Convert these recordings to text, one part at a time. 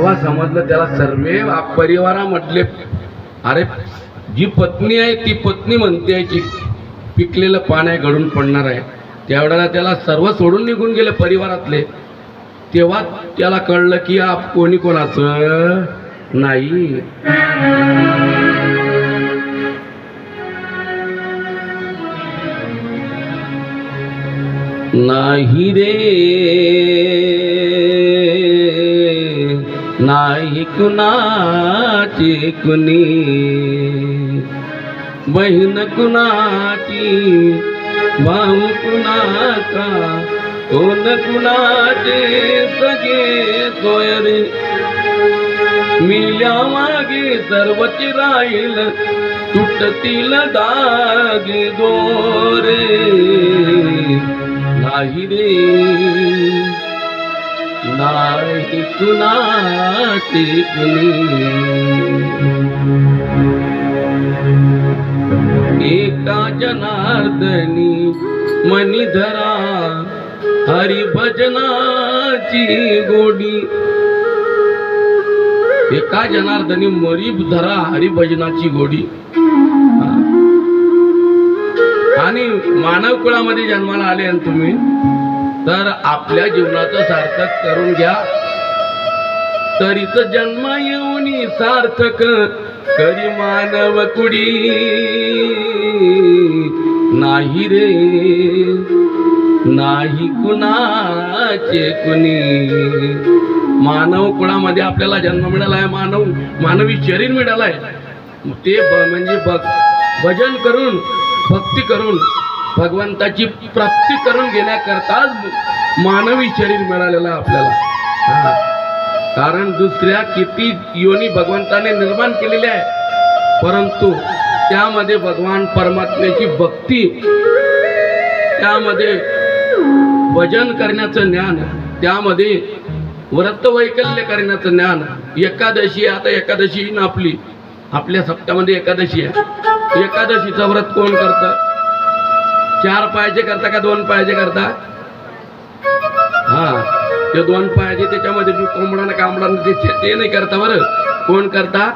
जेव्हा समजलं त्याला सर्वे परिवारामधले, अरे जी पत्नी आहे ती पत्नी म्हणते आहे की पिकलेलं पान आहे गळून पडणार आहे, त्यावेळेला त्याला सर्व सोडून निघून गेले परिवारातले. तेव्हा त्याला कळलं की कोणी कोणाचं नाही. नाही रे नाही कुणाची कुणी, बहीण कुणाची भाऊ कुणाचा, कोण कुणाचे सगळे सोयरे. मिल्या मागे सर्वच राहील, तुटतील दागे दोरे. नाही रे नाही कुणाची कुणी. एका जनार्दनी मनी धरा हरिभजनाची गोडी. एका जनार्दनी मरी धरा हरिभजनाची गोडी. आणि मानव कुळामध्ये जन्माला आले आणि तुम्ही तर आपल्या जीवनाचं सार्थक करून घ्या. तरीच जन्म येऊनी सार्थक करी मानव कुडी. नाही रे नाही कुणाचे कुणी. मानव कुळामध्ये आपल्याला जन्म मिळाला आहे, मानवी शरीर मिळालं आहे. ते म्हणजे भजन करून भक्ती करून भगवंताची प्राप्ती करून घेण्याकरताच मानवी शरीर मिळालेलं आहे आपल्याला. कारण दुसऱ्या किती योनी भगवंताने निर्माण केलेल्या आहे, परंतु त्यामध्ये भगवान परमात्म्याची भक्ती, त्यामध्ये भजन करण्याचं ज्ञान, त्यामध्ये व्रत वैकल्य करण्याचं ज्ञान. एकादशी, आता एकादशी ना आपल्या सप्त्यामध्ये एकादशी आहे. एकादशीचं व्रत कोण करतं? 4 पायाचे करता का 2 पायाचे करता? ते 2 पायाचे, त्याच्यामध्ये कोंबडानं कांबडानं ते नाही करता. बरं कोण करता?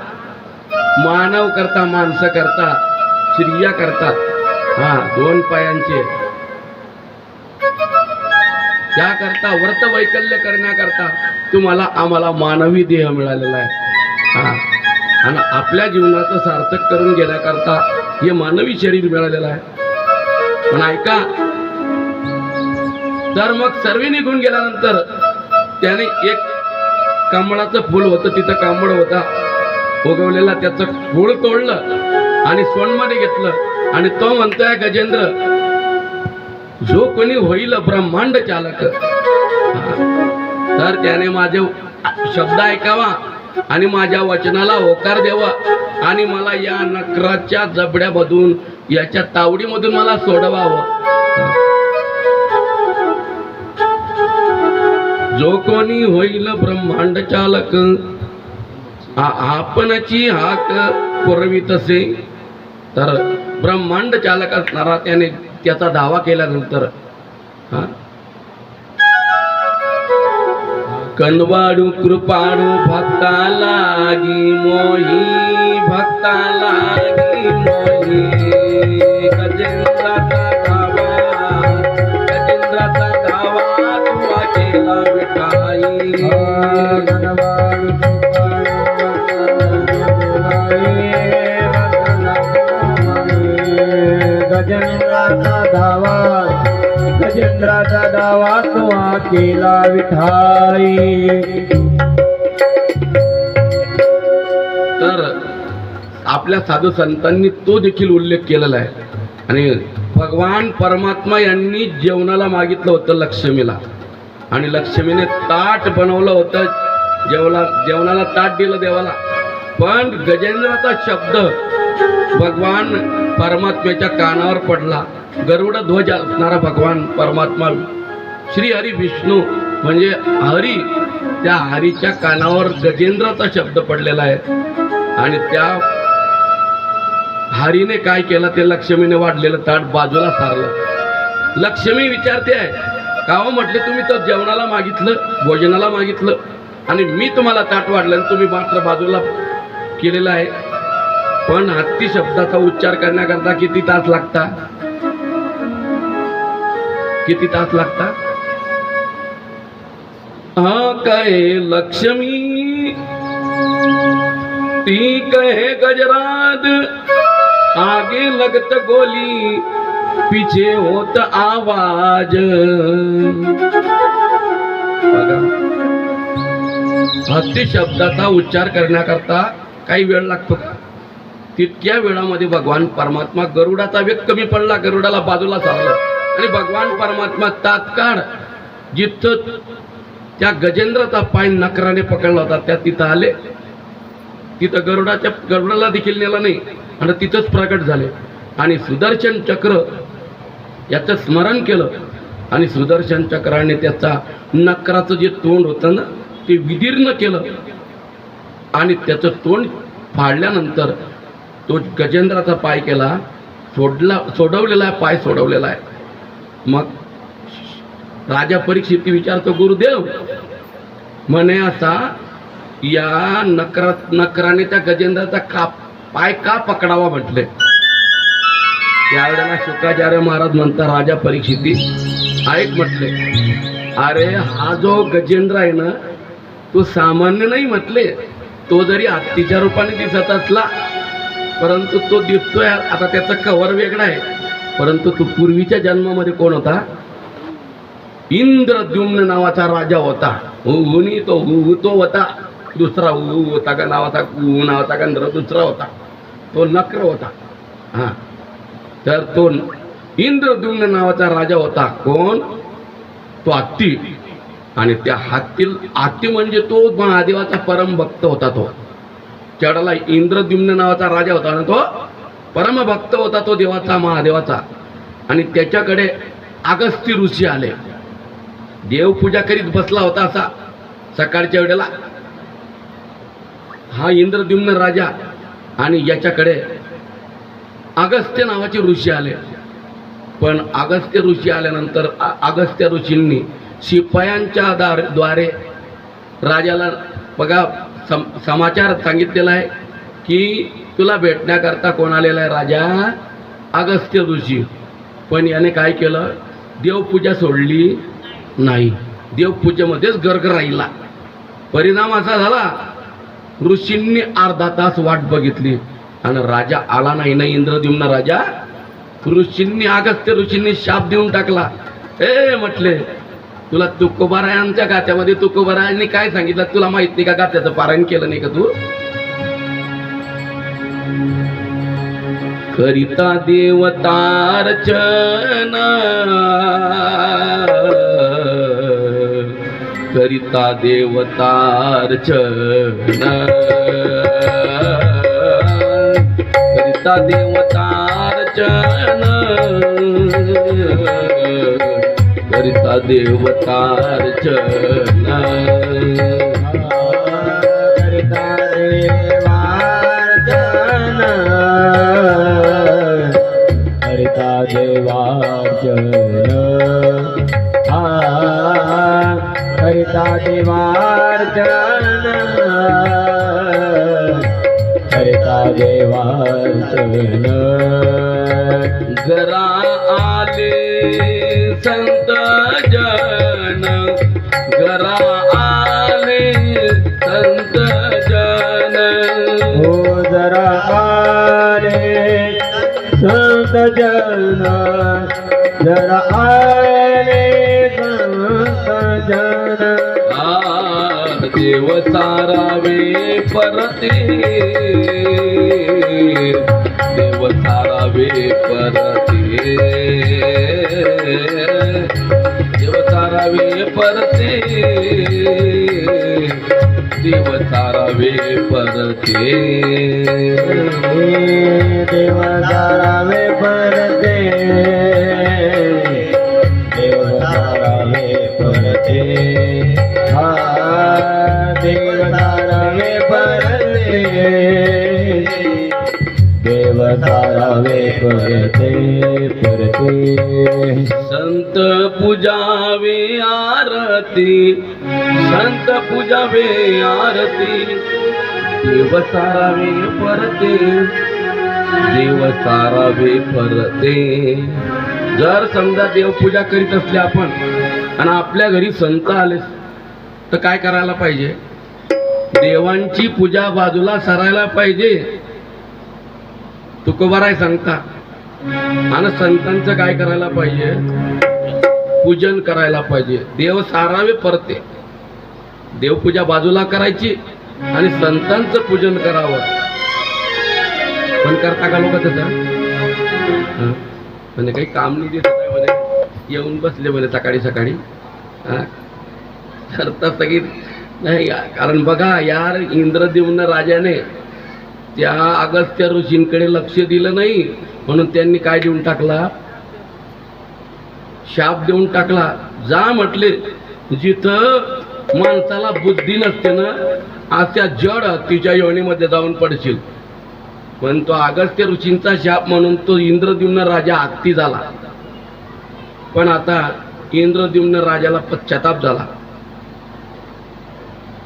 मानव करता, माणसं करता, स्त्रिया करतात. 2 पायांचे. त्याकरता व्रत वैकल्य करण्याकरता तुम्हाला आम्हाला मानवी देह मिळालेला आहे. आणि आपल्या जीवनाचं सार्थक करून घेण्याकरता हे मानवी शरीर मिळालेलं आहे. पण ऐका, तर मग सर्व निघून गेल्यानंतर त्याने एक कमळाचं फूल होतं, तिथं कमळ होता उगवलेला, त्याचं फूल तोडलं आणि सोनमध्ये घेतलं. आणि तो म्हणतोय गजेंद्र, जो कोणी होईल ब्रह्मांड चालक, तर त्याने माझे शब्द ऐकावा आणि माझ्या वचनाला होकार द्यावा आणि मला या नकराच्या जबड्यामधून, याच्या तावडीमधून मला सोडवावं. जो कोणी होईल ब्रह्मांड चालक, आपणची हाक पुरवितसे. तर ब्रह्मांड चालक असणारा त्याने त्याचा दावा केल्यानंतर कनवाडू कृपाडू भक्ता लागी मोही, भक्ता लागी मोही. गजेंद्राचा धावा तुवा केला विठाई. गजेंद्राचा धावा तुवा केला विठाई. तर आपल्या साधू संतांनी तो देखील उल्लेख केलेला आहे. आणि भगवान परमात्मा यांनी जेवणाला मागितलं होतं लक्ष्मीला, आणि लक्ष्मीने ताट बनवलं होतं, जेवणाला ताट दिलं देवाला. पण गजेंद्राचा शब्द भगवान परमात्म्याच्या कानावर पडला. गरुड ध्वज असणारा भगवान परमात्मा श्री हरी विष्णू म्हणजे हरी, त्या हरीच्या कानावर गजेंद्राचा शब्द पडलेला आहे. आणि त्या हरीने काय केलं, ते लक्ष्मीने वाढलेलं ताट बाजूला सारलं. लक्ष्मी विचारते आहे, का हो म्हटले तुम्ही तर जेवणाला मागितलं, भोजनाला मागितलं, आणि मी तुम्हाला ताट वाढलं आणि तुम्ही मात्र बाजूला केलेलं आहे. पण हत्ती शब्दाचा उच्चार करण्याकरता किती तास लागता? किती तास लागता? हा कहे लक्ष्मी, ती कहे गजराज, आगे लगत गोली, पीछे होत आवाज. बघा, हत्ती शब्दाचा उच्चार करण्याकरता काही वेळ लागतो का? तितक्या वेळामध्ये भगवान परमात्मा, गरुडाचा वेग कमी पडला, गरुडाला बाजूला सारलं आणि भगवान परमात्मा तात्काळ जिथं त्या गजेंद्राचा पाय नकराने पकडला होता त्या तिथं आले. तिथं गरुडाला देखील नेलं नाही आणि तिथंच प्रकट झाले आणि सुदर्शन चक्र याचं स्मरण केलं आणि सुदर्शन चक्राने त्याचा नकराचं जे तोंड होतं ना ते विदीर्ण केलं आणि त्याचं तोंड फाडल्यानंतर तो गजेंद्राचा पाय केला, सोडवलेला आहे, पाय सोडवलेला आहे. मग राजा परीक्षित विचारतो, गुरुदेव म्हणे असा या नकराने त्या गजेंद्राचा पाय का पकडावा म्हटले. त्यावेळेला शुक्राचार्य महाराज म्हणता, राजा परीक्षिती ऐक म्हटले, अरे हा जो गजेंद्र आहे ना तो सामान्य नाही म्हटले. तो जरी हत्तीच्या रूपाने दिसत असला परंतु तो दिसतोय आता त्याचा कवर वेगळा आहे, परंतु तो पूर्वीच्या जन्मामध्ये कोण होता? इंद्रद्युम्न नावाचा राजा होता. तो होता दुसरा होता का नावाचा नावाचा गंधर्व दुसरा होता, तो नक्र होता. हा, तर तो इंद्रद्युम्न नावाचा राजा होता. कोण? तो हत्ती. आणि त्या हत्ती म्हणजे तो महादेवाचा परम भक्त होता. तो त्याला इंद्रद्युम्न नावाचा राजा होता ना, तो परम भक्त होता तो देवाचा, महादेवाचा. आणि त्याच्याकडे अगस्त्य ऋषी आले. देवपूजा करीत बसला होता असा सकाळच्या वेळेला हा इंद्रद्युम्न राजा, आणि याच्याकडे अगस्त्य नावाचे ऋषी आले. पण अगस्त्य ऋषी आल्यानंतर अगस्त्य ऋषींनी शिपायांच्या द्वारे राजाला बघा समाचार सांगितलेला आहे की तुला भेटण्याकरता कोण आलेला आहे? राजा अगस्त्य ऋषी. पण याने काय केलं? देवपूजा सोडली नाही, देवपूजेमध्येच गर्ग राहिला. परिणाम असा झाला, ऋषींनी अर्धा तास वाट बघितली आणि राजा आला नाही ना इंद्रद्युम्न राजा. ऋषींनी अगस्त्य ऋषींनी शाप देऊन टाकला. ए म्हटले, तुला तुकोबारायांच्या गात्यामध्ये तुकोबारायांनी काय सांगितलं तुला माहित नाही का? गात्याचं पारायण केलं नाही का तू? करिता देवतार्चन, करिता देवतार्चन, करिता देवतार्चन, करिता देवतार्चन, करिता देवार्चन, करिता देवार्चन, करिता देवार्चन, करिता देवार्चन. जरा आले संत जन, जरा आले संत जन, हो जरा आले संत जन, जरा आले संत जन. देव सारावे परते, देव सारावे परते, देव सारावे परते, देव सारावे परते, देव सारावे परते, देव सारावे परते. देव सारावे परते, देव सारावे परते परते संत पूजावे आरती संत पूजावे आरती देव सारावे परते देव सारावे परते. जर समजा देवपूजा करीत असले आपण आणि आपल्या घरी संत आलेस तर काय करायला पाहिजे? देवांची पूजा बाजूला सरायला पाहिजे. तुकोबाराय सांगता. आणि संतांचं काय करायला पाहिजे? पूजन करायला पाहिजे. देव सारावे परते. देवपूजा बाजूला करायची आणि संतांचं पूजन करावं. पण करता का लोक तसं? म्हणजे काही काम नाही देत म्हणे, येऊन बसले म्हणे सकाळी सकाळी. करता सगळी नाही. कारण बघा यार, इंद्रद्युम्न राजाने त्या अगस्त्य ऋषींकडे लक्ष दिलं नाही म्हणून त्यांनी काय देऊन टाकला? शाप देऊन टाकला. जा म्हटले, जिथं माणसाला बुद्धी नसते ना अशा जड हत्तीच्या योनीमध्ये जाऊन पडशील. पण तो अगस्त्य ऋषींचा शाप म्हणून तो इंद्रद्युम्न राजा हत्ती झाला. पण आता इंद्रद्युम्न राजाला पश्चाताप झाला.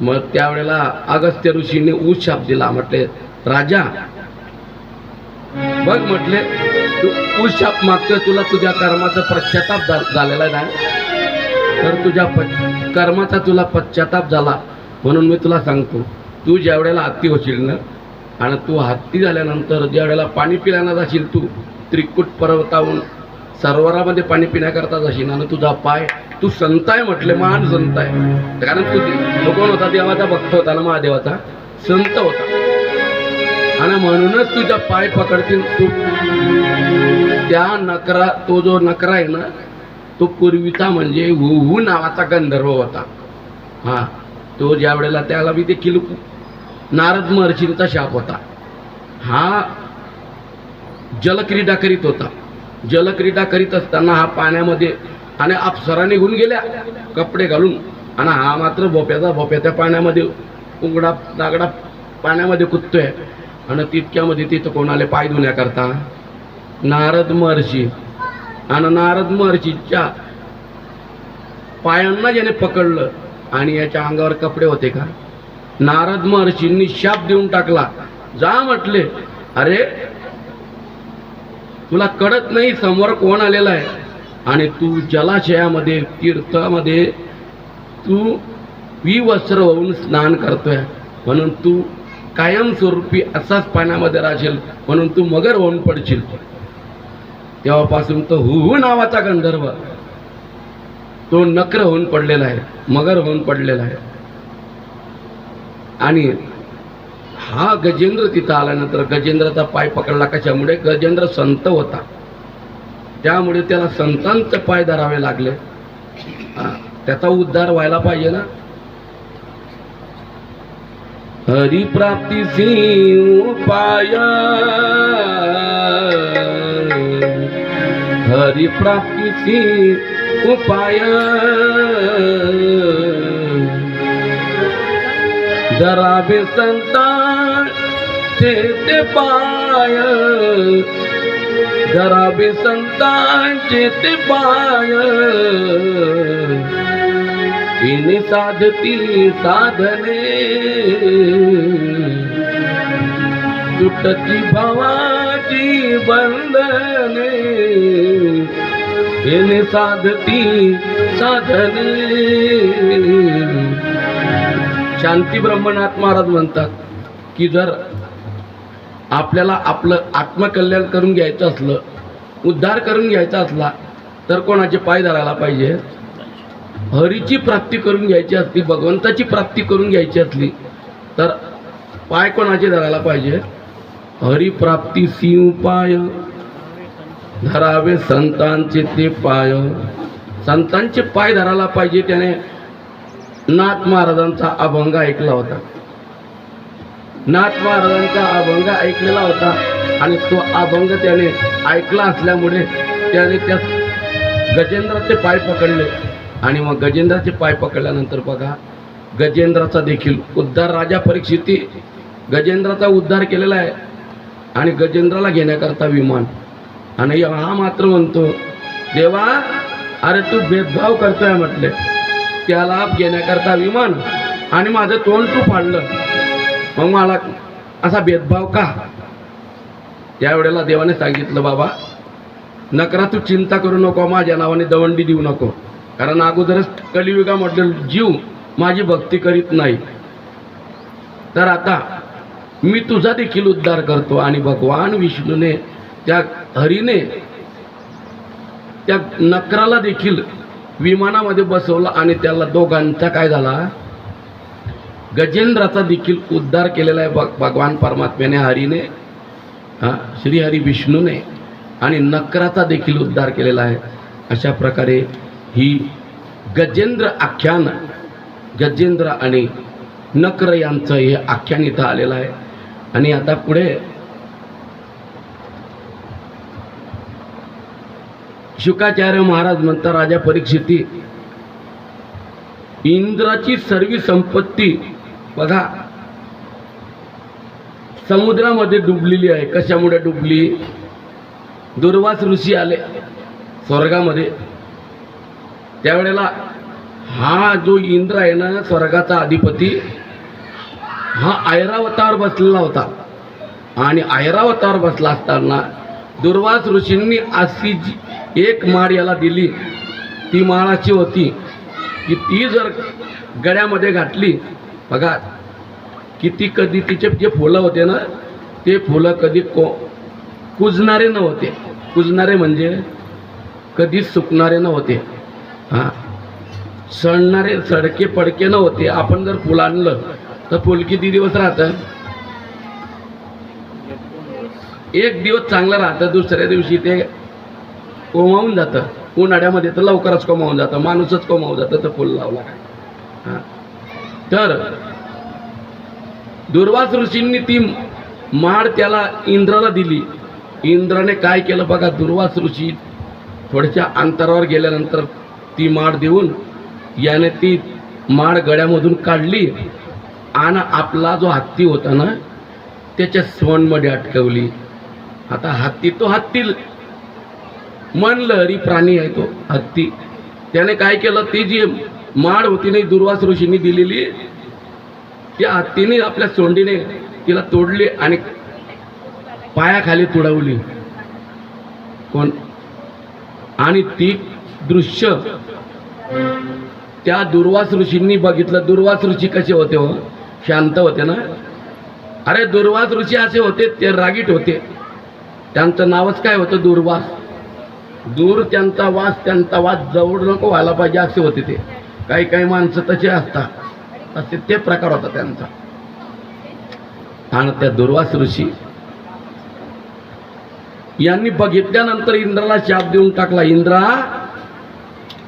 मग त्यावेळेला अगस्त्य ऋषीने ऊस शाप दिला. म्हटले, राजा बघ म्हटले, तू ऊस शाप मागतोय, तुला तुझ्या कर्माचा पश्चाताप झालेला नाही, तर तुझ्या कर्माचा तुला पश्चाताप झाला म्हणून मी तुला सांगतो, तू ज्या वेळेला हत्ती होशील ना आणि तू हत्ती झाल्यानंतर ज्या वेळेला पाणी पिण्याला जाशील, तू त्रिकुट पर्वताहून सरोवरामध्ये पाणी पिण्याकरता जाशील आणि तुझा पाय, तू संत आहे म्हटले, महान संत आहे. कारण तू कोण होता? देवाचा भक्त होता ना, महादेवाचा संत होता. आणि म्हणूनच तुझा पाय पकडतील. तू त्या नकरा, तो जो नकरा आहे ना, तो पूर्वीचा म्हणजे हुहू नावाचा गंधर्व होता. हा, तो ज्या वेळेला त्याला बी देखील नारद महर्षींचा शाप होता. हा जलक्रीडा करीत होता. जलक्रीडा करीत असताना हा पाण्यामध्ये आणि अप्सरा निघून गेल्या कपडे घालून, आणि हा मात्र भोप्याच्या पाण्यामध्ये उघडा दागडा पाण्यामध्ये कुदतोय. आणि तितक्यामध्ये तिथं कोणाले पाय धुण्याकरता नारद महर्षी. आणि नारद महर्षीच्या पायांना ज्याने पकडलं आणि याच्या अंगावर कपडे होते का, नारद महर्षींनी शाप देऊन टाकला. जा म्हटले, अरे तुला कळत नाही समोर कोण आलेला आहे आणि तू जलाशयामध्ये तीर्थामध्ये तू विवस्त्र होऊन स्नान करतोय, म्हणून तू कायमस्वरूपी असाच पाण्यामध्ये राहशील, म्हणून तू मगर होऊन पडशील. तेव्हापासून तो हुहू नावाचा गंधर्व तो नक्र होऊन पडलेला आहे, मगर होऊन पडलेला आहे. आणि हा गजेंद्र तिथं आल्यानंतर गजेंद्राचा पाय पकडला. कशामुळे? गजेंद्र संत होता, त्यामुळे त्याला संतांचे पाय धरावे लागले. त्याचा उद्धार व्हायला पाहिजे ना. हरिप्राप्तीसी उपाय, हरिप्राप्तीसी उपाय, धरावे संतांचे ते पाय, धरावे संतांचे ते पाय, तिने साधती साधने, तुटती भावाची बंधने, तिने साधती साधने. शांती ब्रह्मनाथ महाराज म्हणतात की जर आपल्याला आपलं आत्मकल्याण करून घ्यायचं असलं, उद्धार करून घ्यायचा असला, तर कोणाचे पाय धरायला पाहिजे? हरीची प्राप्ती करून घ्यायची असली, भगवंताची प्राप्ती करून घ्यायची असली तर पाय कोणाचे धरायला पाहिजे? हरिप्राप्तीसी उपाय, धरावे संतांचे ते पाय. संतांचे पाय धरायला पाहिजे. त्याने नाथ महाराजांचा अभंग ऐकला होता. नाथ महाराजांचा अभंग ऐकलेला होता आणि तो अभंग त्याने ऐकला असल्यामुळे त्याने त्या गजेंद्राचे पाय पकडले. आणि मग गजेंद्राचे पाय पकडल्यानंतर बघा, गजेंद्राचा देखील उद्धार, राजा परीक्षिती गजेंद्राचा उद्धार केलेला आहे. आणि गजेंद्राला घेण्याकरता विमान. आणि हा मात्र म्हणतो, देवा अरे तू भेदभाव करतोय म्हटले, त्याला घेण्याकरता विमान आणि माझं तोंड तू फाडलं, मग मला असा भेदभाव का? त्यावेळेला देवाने सांगितलं, बाबा नकरा तू चिंता करू नको, माझ्या नावाने दवंडी देऊ नको, कारण अगोदरच कलियुगामधले जीव माझी भक्ती करीत नाही. तर आता मी तुझा देखील उद्धार करतो. आणि भगवान विष्णूने त्या हरीने त्या नकराला देखील विमानामध्ये बसवलं आणि त्याला दोघांचा काय झाला, गजेंद्राचा देखील उद्धार केलेला आहे भगवान परमात्म्याने, हरीने, श्रीहरी विष्णूने, आणि नकराचा देखील उद्धार केलेला आहे. अशा प्रकारे ही गजेंद्र आख्यान, गजेंद्र आणि नक्र यांचं हे आख्यान इथं आलेलं आहे. आणि आता पुढे शुकाचार्य महाराज म्हणतात, राजा परीक्षिती, इंद्राची सर्व संपत्ती बघा समुद्रामध्ये डुबलेली आहे. कशामुळे डुबली? दुर्वास ऋषी आले स्वर्गामध्ये. त्यावेळेला हा जो इंद्र आहे ना, स्वर्गाचा अधिपती, हा ऐरावतावर बसलेला होता. आणि ऐरावतावर बसला असताना दुर्वास ऋषींनी अशी एक माळ याला दिली. ती माळ अशी होती की ती जर गळ्यामध्ये घातली, बघा किती, कधी तिचे जे फुलं होते ना, ते फुलं कधी कुजणारे नव्हते. कुजणारे म्हणजे कधी सुकणारे नव्हते, सडणारे सडके पडके नव्हते. आपण जर फुलं आणलं तर फुल किती दिवस राहतं? एक दिवस चांगलं राहतं, दुसऱ्या दिवशी ते कोमावून जातं. उन्हाळ्यामध्ये तर लवकरच कोमावून जातं, माणूसच कोमावून जातं तर फुल लावला काय. तर दुर्वास ऋषींनी ती माळ त्याला इंद्राला दिली. इंद्राने काय केलं बघा, दुर्वास ऋषी थोड्याशा अंतरावर गेल्यानंतर ती माळ देऊन याने ती माळ गळ्यामधून काढली आणि आपला जो हत्ती होता ना त्याच्या सोंडमध्ये अटकवली. आता हत्ती, तो हत्ती मन लहरी प्राणी आहे तो हत्ती. त्याने काय केलं, ती जी माळ होती नाही दुर्वास ऋषींनी दिलेली, त्या हत्तीने आपल्या सोंडीने तिला तोडली आणि पायाखाली तुडवली. कोण? आणि ती दृश्य त्या दुर्वास ऋषींनी बघितलं. दुर्वास ऋषी कसे होते हो? शांत होते ना. अरे दुर्वास ऋषी असे होते, ते रागीट होते. त्यांचं नावच काय होतं? दुर्वास. दूर त्यांचा वास जवळ नको व्हायला पाहिजे असे होते ते. काही काही माणसं तसे असतात, असे ते प्रकार होता त्यांचा. आणि त्या दुर्वास ऋषी यांनी बघितल्यानंतर इंद्राला शाप देऊन टाकला. इंद्रा,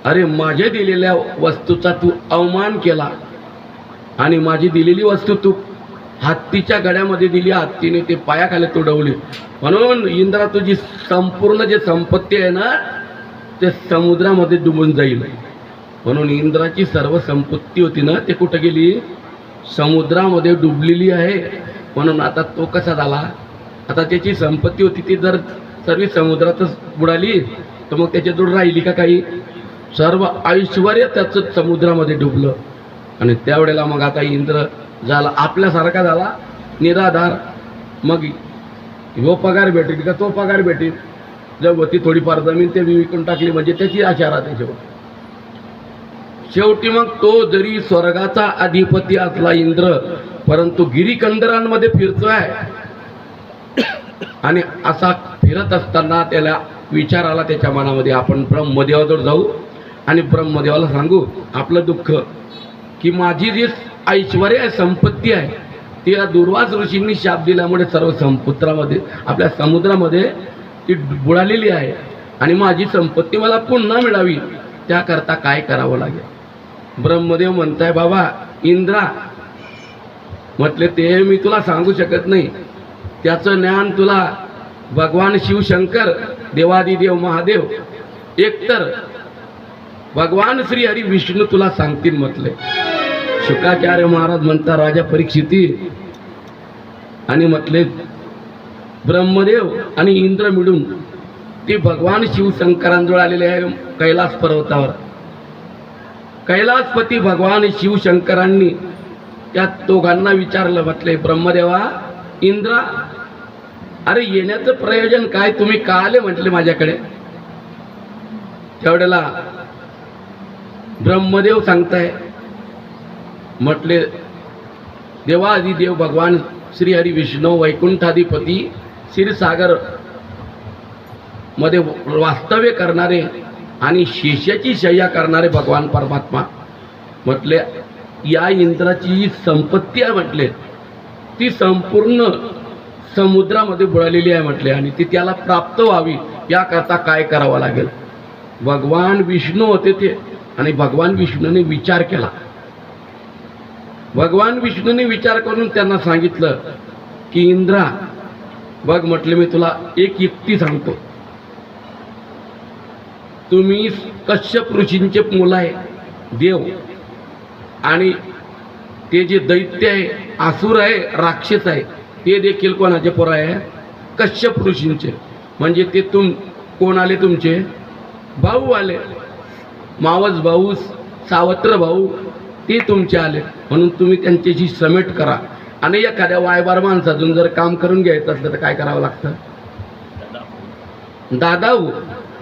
अरे माझ्या दिलेल्या वस्तूचा तू अवमान केला आणि माझी दिलेली वस्तू तू हत्तीच्या गळ्यामध्ये दिली, हत्तीने ते पायाखाली तुडवली. म्हणून इंद्रा तुझी संपूर्ण जे संपत्ती आहे ना ते समुद्रामध्ये डुबून जाईल. म्हणून इंद्राची सर्व संपत्ती होती ना ते कुठं गेली? समुद्रामध्ये डुबलेली आहे. म्हणून आता तो कसा झाला? आता त्याची संपत्ती होती ती जर सर्व समुद्रातच बुडाली तर मग त्याच्याजवळ राहिली का काही? सर्व ऐश्वर्य त्याचं समुद्रामध्ये डुबलं. आणि त्यावेळेला मग आता इंद्र झाला आपल्यासारखा झाला, निराधार. मग ह्यो पगार भेटेल का तो पगार भेटेल? जर होती थोडीफार जमीन ते विकून टाकली म्हणजे त्याची आशा राहते शेवटी. मग तो जरी स्वर्गाचा अधिपती असला इंद्र, परंतु गिरीकंदरांमध्ये फिरतोय. आणि असा फिरत असताना त्याला विचार आला त्याच्या मनामध्ये, आपण ब्रह्मदेवाजवळ जाऊ आणि ब्रह्मदेवाला सांगू आपलं दुःख, की माझी जी ऐश्वर्य आहे, संपत्ती आहे, ती दुर्वास ऋषींनी शाप दिल्यामुळे सर्व समुद्रामध्ये आपल्या समुद्रामध्ये ती बुडालेली आहे आणि माझी संपत्ती मला पुन्हा मिळावी त्याकरता काय करावं लागेल? ब्रह्मदेव म्हणताय, बाबा इंद्रा, म्हटले ते मी तुला सांगू शकत नाही. त्याचं ज्ञान तुला भगवान शिवशंकर, देवादिदेव महादेव, एकतर भगवान श्री हरी विष्णू तुला सांगतील म्हटले. शुकाचार्य महाराज म्हणता, राजा परीक्षिती, आणि म्हटले ब्रह्मदेव आणि इंद्र मिळून ते भगवान शिवशंकरांजवळ आलेले आहे कैलास पर्वतावर. कैलासपती भगवान शिवशंकरांनी त्या दोघांना विचारलं, म्हटले ब्रह्मदेवा इंद्रा, अरे येण्याचं प्रयोजन काय, तुम्ही का आले म्हटले माझ्याकडे. तेवढ्याला ब्रह्मदेव सांगताय, म्हटले देवादी देव भगवान श्री हरी विष्णू वैकुंठाधिपती क्षीरसागर मध्ये वास्तव्य करणारे आणि शेषाची शय्या करणारे भगवान परमात्मा, म्हटले या इंद्राची जी संपत्ती आहे म्हटले ती संपूर्ण समुद्रामध्ये बुडालेली आहे म्हटले, आणि ती त्याला प्राप्त व्हावी याकरता काय करावं लागेल. भगवान विष्णू होते ते, आणि भगवान विष्णूने विचार केला. भगवान विष्णूने विचार करून त्यांना सांगितलं की इंद्रा बघ म्हटले, मी तुला एक युक्ती सांगतो. तुम्ही कश्यप ऋषींचे मुलं आहे देव, आणि ते जे दैत्य आहे असुर आहे राक्षस आहे ते देखील कोणाचे पोर आहे, कश्यप ऋषींचे. म्हणजे ते कोण आले, तुमचे भाऊ आले, मावस भाऊ सावत्र भाऊ ते तुमचे आले. म्हणून तुम्ही त्यांच्याशी समेट करा. आणि एखाद्या वायबार माणसातून जर काम करून घ्यायचं असलं तर काय करावं लागतं,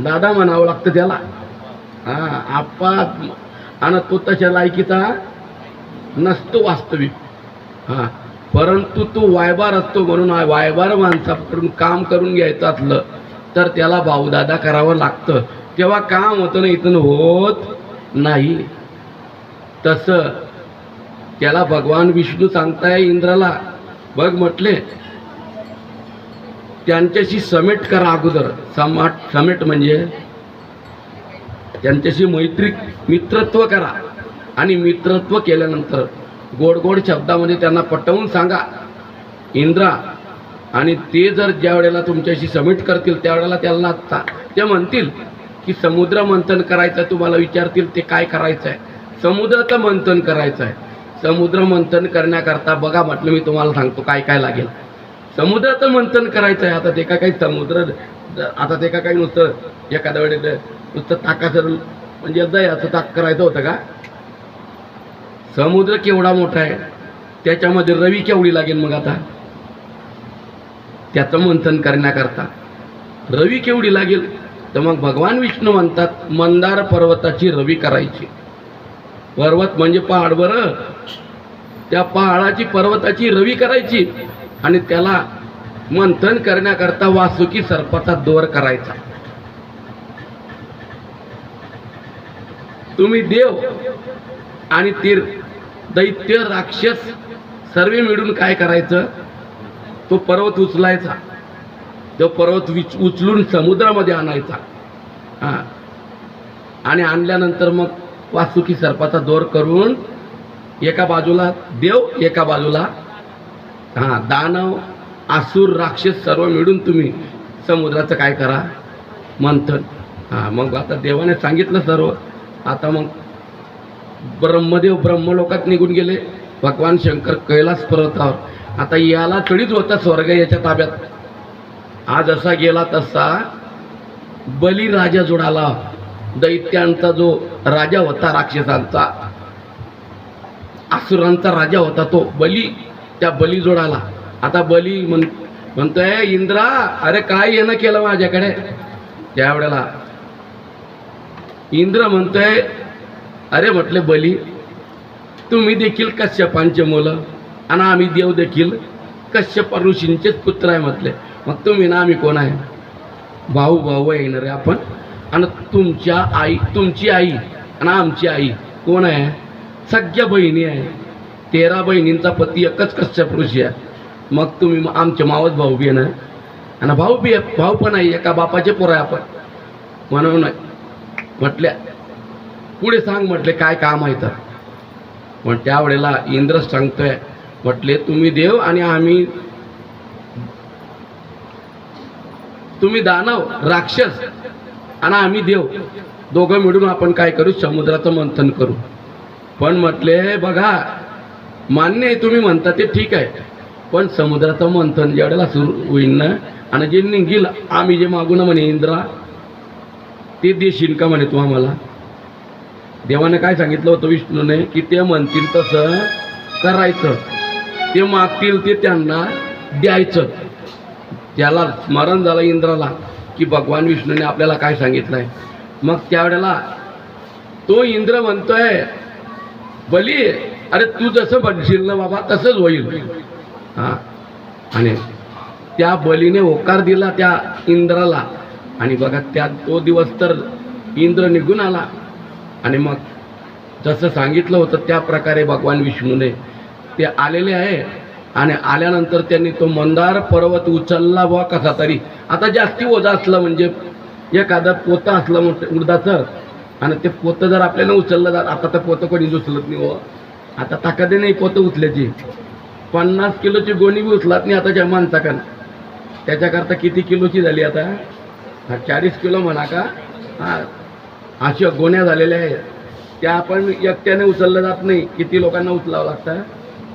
दादा म्हणावं लागतं त्याला. हा आप्पा, आणि तो तशा लायकीचा नसतो वास्तविक. हा परंतु तो वायबार असतो, म्हणून वायबार माणसाकडून काम करून घ्यायचं असलं तर त्याला भाऊदादा करावं लागतं, तेव्हा काम होतं ना, इथून होत नाही. तसं त्याला भगवान विष्णू सांगताय इंद्राला, बघ म्हटले त्यांच्याशी समेट करा अगोदर. समेट म्हणजे त्यांच्याशी मित्रत्व करा, आणि मित्रत्व केल्यानंतर गोड गोड शब्दामध्ये त्यांना पटवून सांगा इंद्रा. आणि ते जर ज्या वेळेला तुमच्याशी समेट करतील त्यावेळेला त्यांना ते म्हणतील की समुद्र मंथन करायचं आहे, तुम्हाला विचारतील ते काय करायचं आहे, समुद्राचं मंथन करायचं आहे. समुद्र मंथन करण्याकरता बघा म्हटलं मी तुम्हाला सांगतो काय काय लागेल. समुद्राचं मंथन करायचं आहे. आता ते का काही समुद्र, आता ते का काही नुसतं एखाद्या वेळेला नुसतं ताकाचं म्हणजे दह्याचं ताक करायचं होतं का. समुद्र केवढा मोठा आहे, त्याच्यामध्ये रवी केवढी लागेल, मग आता त्याचं मंथन करण्याकरता रवी केवढी लागेल. तर मग भगवान विष्णू म्हणतात मंदार पर्वताची रवी करायची. पर्वत म्हणजे पहाड, बरं, त्या पहाडाची पर्वताची रवी करायची, आणि त्याला मंथन करण्याकरता वासुकी सर्पाचा दोर करायचा. तुम्ही देव आणि ते दैत्य राक्षस सर्व मिळून काय करायचं, तो पर्वत उचलायचा, तो पर्वत उचलून समुद्रामध्ये आणायचा. हां, आणि आणल्यानंतर मग वासुकी सर्पाचा दोर करून एका बाजूला देव, एका बाजूला दानव आसुर राक्षस सर्व मिळून तुम्ही समुद्राचं काय करा, मंथन. मग आता देवाने सांगितलं सर्व. आता मग ब्रह्मदेव ब्रह्मलोकात निघून गेले, भगवान शंकर कैलास पर्वतावर. आता याला चढीच होता स्वर्ग याच्या ताब्यात. हा जसा गेला तसा बली राजा जोडाला, दैत्यांचा जो राजा होता, राक्षसांचा आसुरांचा राजा होता तो बली, त्या बली जोडाला. आता बली म्हणतोय इंद्रा, अरे काय येणं केलं माझ्याकडे. त्यावेळेला इंद्र म्हणतोय, अरे म्हटले बली, तुम्ही देखील कश्यपांचे मुलं आणि आम्ही देव देखील कश्यप ऋषींचेच पुत्र आहे म्हटले. मग तुम्ही ना आम्ही कोण आहे, भाऊ भाऊ आहे ना रे आपण. आणि तुमची आई आणि आमची आई कोण आहे, सगळ्या बहिणी आहे. 13 बहिणींचा पती एकच कश्यप ऋषी आहे. मग तुम्ही आमचे मावस भाऊ बी आहे ना, आणि भाऊ पण आहे, एका बापाचे पोरं आहे आपण. म्हणून म्हटल्या पुढे सांग म्हटले काय काम आहे तर. मग त्यावेळेला इंद्र सांगतोय, म्हटले तुम्ही देव आणि आम्ही, तुम्ही दानव राक्षस आणि आम्ही देव, दोघं मिळून आपण काय करू, समुद्राचं मंथन करू. पण म्हटले बघा, मान्य आहे तुम्ही म्हणता ते ठीक आहे, पण समुद्राचं मंथन ज्यावेळेला सुरू होईन ना आणि जे निघील आम्ही जे मागू ना म्हणे इंद्रा ते देशील का म्हणे तू आम्हाला. देवाने काय सांगितलं होतं विष्णूने की ते म्हणतील तसं करायचं, ते मागतील ते त्यांना द्यायचं. त्याला स्मरण झालं इंद्राला की भगवान विष्णूने आपल्याला काय सांगितलं आहे. मग त्यावेळेला तो इंद्र म्हणतोय बली अरे तू जसं बनशील ना बाबा तसंच होईल. हां आणि त्या बलीने होकार दिला त्या इंद्राला आणि बघा त्या तो दिवस तर इंद्र निघून आला आणि मग जसं सांगितलं होतं त्या प्रकारे भगवान विष्णूने ते आलेले आहे. आणि आल्यानंतर त्यांनी तो मंदार पर्वत उचलला बुवा कसा तरी. आता जास्ती ओझा असलं म्हणजे एखादं पोतं असलं मोठं उडदाचं आणि ते पोतं जर आपल्याला उचललं जात आता तर पोतं कोणी उचलत नाही हो. आता ताकदे नाही पोतं उचल्याची. 50 किलोची गोणी बी उचलत नाही आताच्या माणसाकडं. त्याच्याकरता किती किलोची झाली आता 40 किलो म्हणा का. हां अशा गोण्या झालेल्या आहेत त्या आपण एकट्याने उचललं जात नाही. किती लोकांना उचलावं लागतं.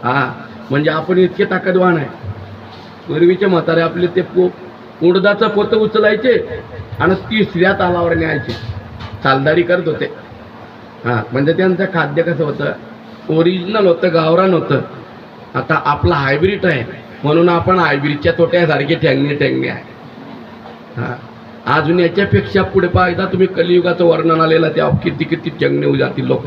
हां म्हणजे आपण इतके ताकदवान आहे. पूर्वीचे म्हातारे आपले ते उडदाचं पोतं उचलायचे आणि 3ऱ्या तालावर न्यायचे. चालदारी करत होते. हां म्हणजे त्यांचं खाद्य कसं होतं ओरिजिनल होतं गावरान होतं. आता आपला हायब्रिड आहे म्हणून आपण हायब्रिडच्या तोट्यासारखे ठेंगणे आहे. हां अजून याच्यापेक्षा पुढे पाहिजे तुम्ही कलियुगाचं वर्णन आलेलं तेव्हा किती ठेंगणे जातील लोक.